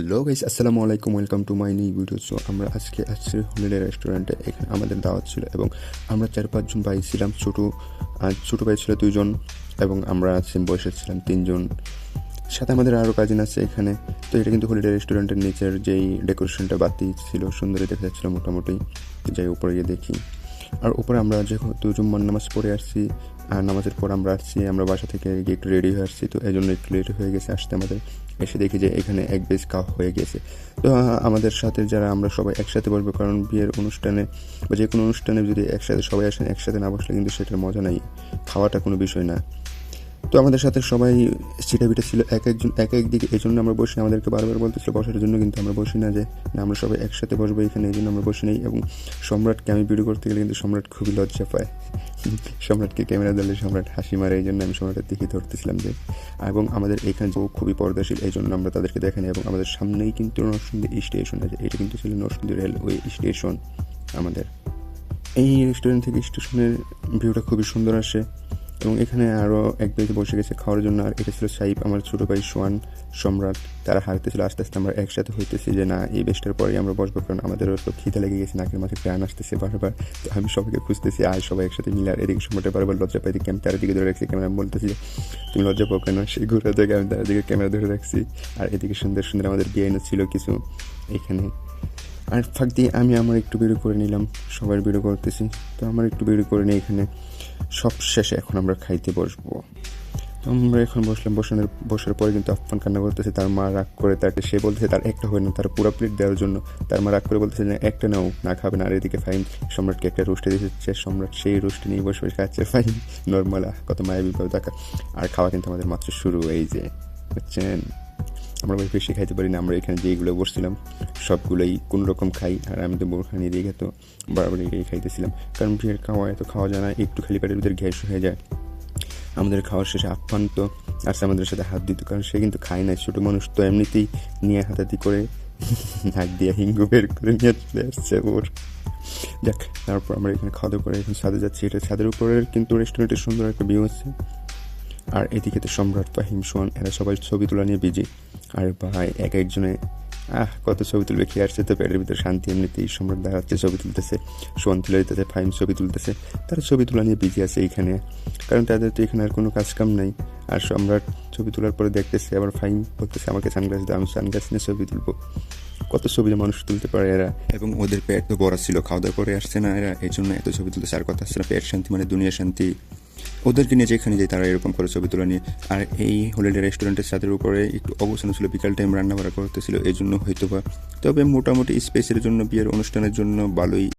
Hello guys, আসসালামু আলাইকুম, welcome to my new video. So আমরা আজকে আসছি হলিডে রেস্টুরেন্টে। এখানে আমাদের দাওয়াত ছিল এবং আমরা 4-5 জন ভাই ছিলাম। ছোটো ভাই ছিল 2 জন এবং আমরা সেম বয়সের ছিলাম 3 জন। সাথে আমাদের আরও কাজিন আছে এখানে। তো এটা কিন্তু হলিডে রেস্টুরেন্টের নিচের যেই ডেকোরেশনটা বাতি ছিল, সুন্দরই দেখা যাচ্ছিলো মোটামুটি। যাই উপরে গিয়ে দেখি। আর উপরে আমরা যেহেতু জুম্মার নামাজ পড়ে আসছি, আর নামাজের পর আমরা বাসা থেকে গিয়ে একটু রেডি হয়ে আসছি। তো এই জন্য একটু লেট হয়ে গেছে আসতে আমাদের। এসে দেখি যে এখানে এক বেজ খাওয়া হয়ে গেছে। তো আমাদের সাথে যারা আমরা সবাই একসাথে বসবো, কারণ বিয়ের অনুষ্ঠানে বা যে কোনো অনুষ্ঠানে যদি একসাথে সবাই আসেন, একসাথে না বসলে কিন্তু সেটার মজা নাই, খাওয়াটা কোনো বিষয় না। তো আমাদের সাথে সবাই সিটাবিটা ছিল একজন এক দিকে, এই জন্য আমরা বসি। আমাদেরকে বারবার বলতেছিল বসার জন্য, কিন্তু আমরা বসি না, যে না আমরা সবাই একসাথে বসবো এখানে, এই জন্য আমরা বসি নেই। এবং সম্রাটকে আমি ভিডিও করতে গেলে কিন্তু সম্রাট খুবই লজ্জা পায়। সম্রাটকে ক্যামেরা ধরলে সম্রাট হাসি মারে, এই জন্য আমি সম্রাটের দিকে ধরতেছিলাম যে। এবং আমাদের এখানে যে খুবই পর্দাশীল, এই জন্য আমরা তাদেরকে দেখাই। এবং আমাদের সামনেই কিন্তু নরসিংদী স্টেশন আছে, এটা কিন্তু ছিল নরসিংদী রেলওয়ে স্টেশন আমাদের। এই রেস্টুরেন্ট থেকে স্টেশনের ভিউটা খুবই সুন্দর আসে। এবং এখানে আরও এক বেজে বসে গেছে খাওয়ার জন্য। আর এটা ছিল সাইব, আমার ছোটো ভাই সোয়ান, সম্রাট, তারা হারতেছিল। আস্তে আস্তে আমরা একসাথে হইতেছি যে না, এই বেস্টের পরেই আমরা বসবো, কারণ আমাদেরও তো খিদে লেগে গেছে, নাকের মাঝে প্রাণ আসতেছে বারবার। তো আমি সবাইকে খুঁজতেছি, আর সবাই একসাথে মিলে। আর এদিকে সম্রাটের বারবার লজ্জা পাই, আমি তার দিকে ধরে রাখছি ক্যামেরা, বলতেছি যে তুমি লজ্জা পাও কেন। সেই ঘুরে থেকে আমি তার দিকে ক্যামেরা ধরে রাখছি। আর এদিকে সুন্দর সুন্দর আমাদের বিয়াইনও ছিল কিছু এখানে। আর ফাঁক দিয়ে আমি আমার একটু ভিডিও করে নিলাম, সবার ভিডিও করতেছি। তো আমার একটু ভিডিও করে নিই এখানে। সব শেষে এখন আমরা খাইতে বসবো। তো আমরা এখন বসার পরে কিন্তু আফফান কান্না করতেছে। তার মা রাগ করে তাকে, সে বলতেছে তার একটা হয় না, তার পুরো প্লেট দেওয়ার জন্য। তার মা রাগ করে বলতেছে যে একটা নাও, না খাবে না। আর এদিকে ফাইন সম্রাটকে একটা রোস্টে দিচ্ছে, সম্রাট সেই রোস্টে নিয়ে বসে বসে খাচ্ছে। ফাইন নর্মাল, কত মায়াবী ভাবে দেখা। আর খাওয়া কিন্তু আমাদের মাত্র শুরু, এই যে বুঝছেন। আমরা বেশি খাইতে পারি না, আমরা এখানে যেইগুলো বসছিলাম সবগুলোই কোনো রকম খাই। আর আমি তো বোরখানি দিয়ে তো বারবার এটাই খাইতেছিলাম, কারণ বিয়ের খাওয়া এত খাওয়া যায় না, একটু খালি পেটের ভিতরে গ্যাস হয়ে যায়। আমাদের খাওয়ার শেষে আপ্যায়ন তো আসছে আমাদের সাথে হাত দিত, কারণ সে কিন্তু খায় না, ছোটো মানুষ তো এমনিতেই নিয়ে হাতাহাতি করে নাক দিয়ে হিঙ্গু বের করে নিয়ে চলে আসছে ওর। যাক, তারপর আমরা এখানে খাওয়া দাওয়া করে এখন ছাদে যাচ্ছি। এটা ছাদের উপরের কিন্তু রেস্টুরেন্টের সুন্দর একটা ভিউ আছে। আর এদিকে তো সম্রাট, ফাহিম, সোহান, এরা সবাই ছবি তোলা নিয়ে বিজি। আর ভাই একজনে কত ছবি তুলবে, কি আসছে তো পেটের ভিতরে শান্তি। এমনিতেই সম্রাট দাঁড়াচ্ছে, ছবি তুলতেছে, সোহান তুলে দিতেছে, ফাহিম ছবি তুলতেছে। তারা ছবি তোলা নিয়ে বিজি আছে এইখানে, কারণ তাদের তো এখানে আর কোনো কাজ কাম নাই। আর সম্রাট ছবি তোলার পরে দেখতেছে, আবার ফাহিম বলতেছে আমাকে সানগ্লাস দাও, আমি সানগ্লাস নিয়ে ছবি তুলবো। কত ছবি যে মানুষ তুলতে পারে এরা। এবং ওদের পেট তো বড় ছিল, খাওয়া দাওয়া করে আসছে না এরা, এই জন্য এত ছবি তুলতেছে। আর কথা আসছে না, পেট শান্তি মানে দুনিয়া শান্তি। ওদেরকে নিয়ে যেখানে যাই তারা এরকম করে ছবি তোলা নিয়ে। আর এই হলিডে রেস্টুরেন্টের ছাদের উপরে একটু অবস্থান ছিল, বিকাল টাইম রান্না বান্না করতেছিল, এই জন্য হয়তো বা। তবে মোটামুটি স্পেসের জন্য, বিয়ের অনুষ্ঠানের জন্য ভালোই।